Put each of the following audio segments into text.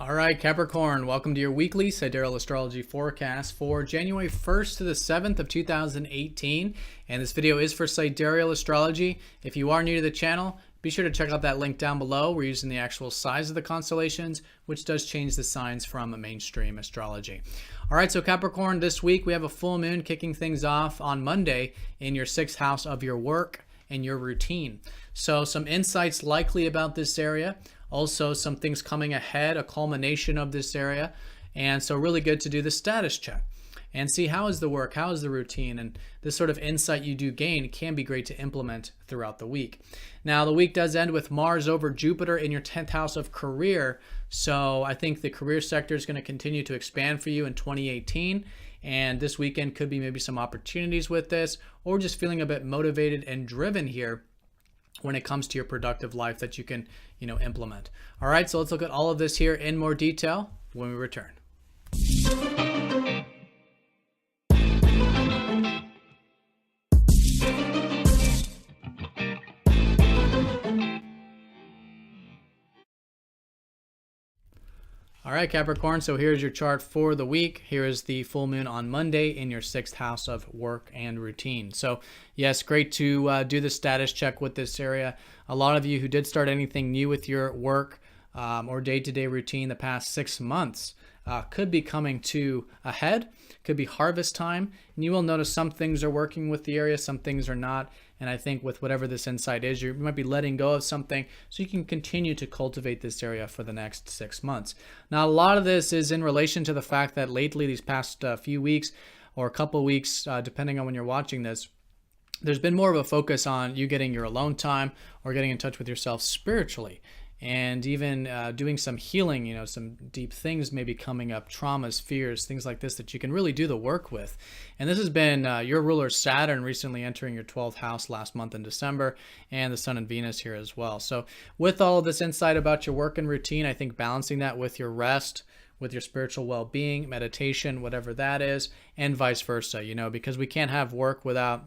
All right, Capricorn, welcome to your weekly Sidereal Astrology forecast for January 1st to the 7th of 2018. And this video is for Sidereal Astrology. If you are new to the channel, be sure to check out that link down below. We're using the actual size of the constellations, which does change the signs from mainstream astrology. All right, so Capricorn, this week we have a full moon kicking things off on Monday in your 6th house of your work and your routine. So some insights likely about this area. Also, some things coming ahead, a culmination of this area. And so really good to do the status check and see how is the work, how is the routine, and this sort of insight you do gain can be great to implement throughout the week. Now, the week does end with Mars over Jupiter in your 10th house of career. So I think the career sector is going to continue to expand for you in 2018. And this weekend could be maybe some opportunities with this, or just feeling a bit motivated and driven here when it comes to your productive life that you can, implement. All right, so let's look at all of this here in more detail when we return. All right, Capricorn, so here's your chart for the week. Here is the full moon on Monday in your 6th house of work and routine. So yes, great to do the status check with this area. A lot of you who did start anything new with your work or day-to-day routine the past 6 months could be coming to a head, could be harvest time, and you will notice some things are working with the area, some things are not. And I think with whatever this insight is, you might be letting go of something so you can continue to cultivate this area for the next 6 months. Now, a lot of this is in relation to the fact that lately, these past few weeks or a couple weeks, depending on when you're watching this, there's been more of a focus on you getting your alone time or getting in touch with yourself spiritually. And even doing some healing, some deep things maybe coming up, traumas, fears, things like this that you can really do the work with. And this has been your ruler Saturn recently entering your 12th house last month in December, and the Sun and Venus here as well. So with all of this insight about your work and routine, I think balancing that with your rest, with your spiritual well-being, meditation, whatever that is, and vice versa, because we can't have work without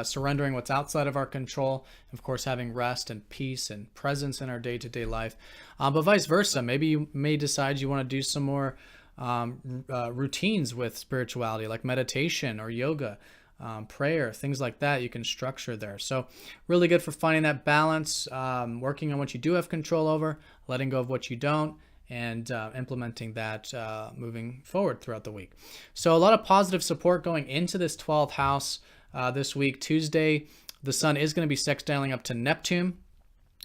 surrendering what's outside of our control, of course, having rest and peace and presence in our day-to-day life. But vice versa, maybe you may decide you want to do some more routines with spirituality, like meditation or yoga, prayer, things like that you can structure there. So really good for finding that balance, working on what you do have control over, letting go of what you don't, and implementing that moving forward throughout the week. So a lot of positive support going into this 12th house. This week, Tuesday, the sun is going to be sextiling up to Neptune.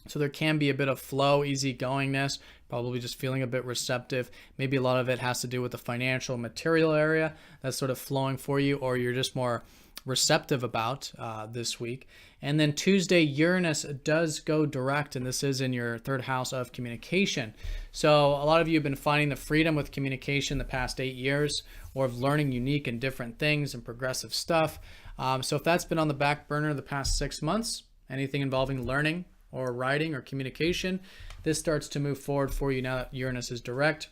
So there can be a bit of flow, easygoingness, probably just feeling a bit receptive. Maybe a lot of it has to do with the financial material area that's sort of flowing for you, or you're just more receptive about this week. And then Tuesday, Uranus does go direct, and this is in your 3rd house of communication. So a lot of you have been finding the freedom with communication the past 8 years, or of learning unique and different things and progressive stuff. So if that's been on the back burner the past 6 months, anything involving learning or writing or communication, this starts to move forward for you now that Uranus is direct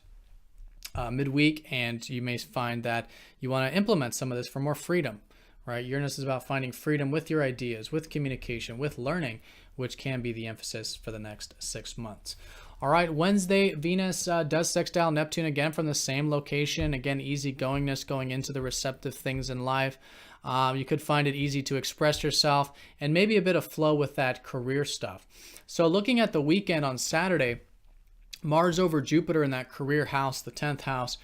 midweek, and you may find that you want to implement some of this for more freedom, right? Uranus is about finding freedom with your ideas, with communication, with learning, which can be the emphasis for the next 6 months. All right, Wednesday, Venus does sextile Neptune again from the same location. Again, easygoingness going into the receptive things in life. You could find it easy to express yourself and maybe a bit of flow with that career stuff. So looking at the weekend on Saturday, Mars over Jupiter in that career house, the 10th house,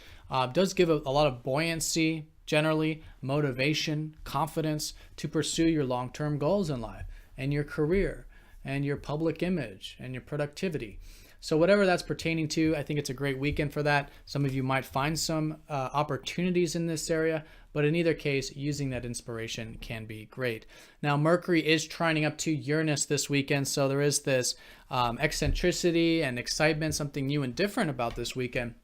does give a lot of buoyancy, generally, motivation, confidence to pursue your long-term goals in life and your career and your public image and your productivity. So whatever that's pertaining to, I think it's a great weekend for that. Some of you might find some opportunities in this area, but in either case, using that inspiration can be great. Now, Mercury is trining up to Uranus this weekend, so there is this eccentricity and excitement, something new and different about this weekend.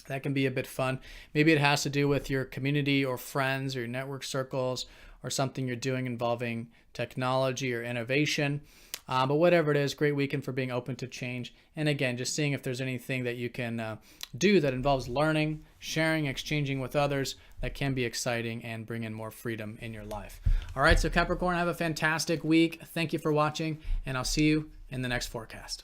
That can be a bit fun. Maybe it has to do with your community or friends or your network circles or something you're doing involving technology or innovation. But whatever it is, great weekend for being open to change. And again, just seeing if there's anything that you can do that involves learning, sharing, exchanging with others that can be exciting and bring in more freedom in your life. All right, so Capricorn, have a fantastic week. Thank you for watching, and I'll see you in the next forecast.